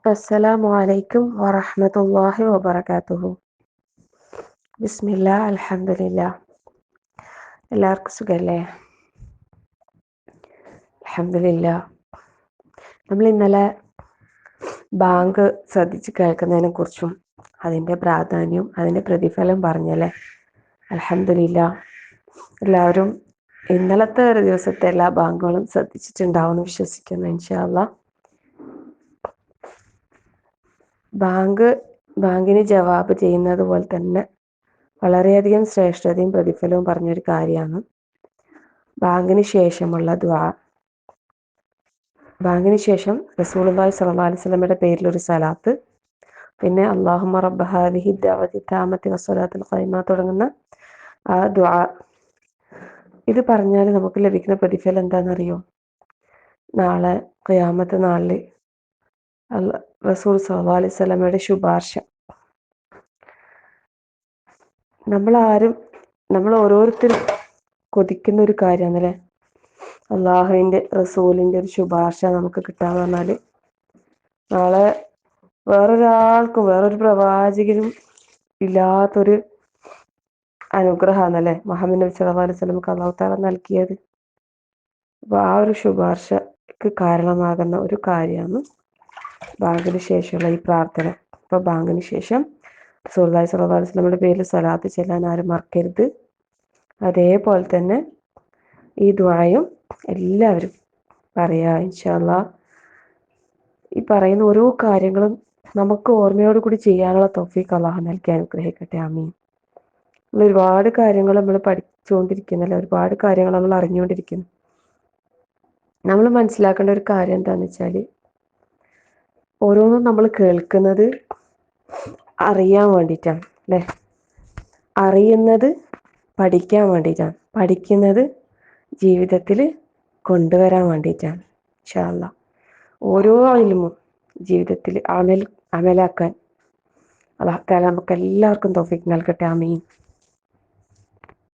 അസ്സലാമു അലൈക്കും വറഹ്മത്തുള്ളാഹി വബറകാതുഹു. ബിസ്മില്ലാ അൽഹംദുലില്ലാ. എല്ലാവർക്കും സുഖല്ലേ? അൽഹംദുലില്ലാ. നമ്മൾ ഇന്നലെ ബാങ്ക് ശ്രദ്ധിച്ച് കേൾക്കുന്നതിനെ കുറിച്ചും അതിൻ്റെ പ്രാധാന്യവും അതിൻ്റെ പ്രതിഫലം പറഞ്ഞല്ലേ? അൽഹംദുലില്ലാ. എല്ലാവരും ഇന്നലത്തെ ഒരു ദിവസത്തെ എല്ലാ ബാങ്കുകളും ശ്രദ്ധിച്ചിട്ടുണ്ടാവുമെന്ന് വിശ്വസിക്കുന്നു. ഇൻഷാ അല്ലാഹ്. ബാങ്കിന് ജവാബ് ചെയ്യുന്നത് പോലെ തന്നെ വളരെയധികം ശ്രേഷ്ഠതയും പ്രതിഫലവും പറഞ്ഞൊരു കാര്യമാണ് ബാങ്കിന് ശേഷമുള്ള ദുആ. ബാങ്കിന് ശേഷം റസൂലുള്ളാഹി സ്വല്ലല്ലാഹു അലൈഹി വസല്ലമയുടെ പേരിലൊരു സലാത്ത്, പിന്നെ അല്ലാഹുമ്മ റബ്ബ ഹാദിഹി ദഅവതി താമത്തി വസ്സലാത്തുൽ ഖൈമ തുടങ്ങുന്ന ആ ദുആ. ഇത് പറഞ്ഞാൽ നമുക്ക് ലഭിക്കുന്ന പ്രതിഫലം എന്താണെന്നറിയോ? നാളെ ഖിയാമത്ത് നാളിൽ റസൂൽ സ്വല്ലല്ലാഹു അലൈഹി വസല്ലമയുടെ ശുപാർശ. നമ്മൾ ഓരോരുത്തരും കൊതിക്കുന്ന ഒരു കാര്യമാണല്ലേ, അള്ളാഹുവിൻ്റെ റസൂലിൻ്റെ ഒരു ശുപാർശ നമുക്ക് കിട്ടാന്ന് പറഞ്ഞാൽ. നാളെ വേറൊരാൾക്കും വേറൊരു പ്രവാചകനും ഇല്ലാത്തൊരു അനുഗ്രഹമാണല്ലേ മുഹമ്മദ് നബി സല്ലല്ലാഹു അലൈഹി വസല്ലമക്ക് അല്ലാഹു തആല നൽകിയത്. അപ്പോൾ ആ ഒരു ശുപാർശക്ക് കാരണമാകുന്ന ഒരു കാര്യമാണ് ബാങ്കിന് ശേഷമുള്ള ഈ പ്രാർത്ഥന. അപ്പോൾ ബാങ്കിന് ശേഷം റസൂലുള്ളാഹി സ്വല്ലല്ലാഹു അലൈഹി വസല്ലമയുടെ പേരിൽ സ്വലാത്ത് ചെല്ലാൻ ആരും മറക്കരുത്. അതേപോലെ തന്നെ ഈ ദുആയും എല്ലാവരും പറയുക ഇൻഷാ അല്ലാഹ്. ഈ പറയുന്ന ഓരോ കാര്യങ്ങളും നമുക്ക് ഓർമ്മയോട് കൂടി ചെയ്യാനുള്ള തൗഫീഖ് അല്ലാഹു നൽകി അനുഗ്രഹിക്കട്ടെ. ആമീൻ. നമ്മൾ ഒരുപാട് കാര്യങ്ങൾ നമ്മൾ പഠിച്ചുകൊണ്ടിരിക്കുന്നല്ലേ, ഒരുപാട് കാര്യങ്ങൾ നമ്മൾ അറിഞ്ഞുകൊണ്ടിരിക്കുന്നു. നമ്മൾ മനസ്സിലാക്കേണ്ട ഒരു കാര്യം എന്താണെന്ന് വെച്ചാൽ, ഓരോന്നും നമ്മൾ കേൾക്കുന്നത് അറിയാൻ വേണ്ടിയിട്ടാണ് അല്ലേ? അറിയുന്നത് പഠിക്കാൻ വേണ്ടിയിട്ടാണ്, പഠിക്കുന്നത് ജീവിതത്തിൽ കൊണ്ടുവരാൻ വേണ്ടിയിട്ടാണ്. ഇൻഷാ അല്ലാഹ് ഓരോ ഇൽമും ജീവിതത്തിൽ അമലാക്കാൻ അല്ലാഹു തആല നമുക്ക് എല്ലാവർക്കും തൗഫീഖ് നൽകട്ടെ. ആമീൻ.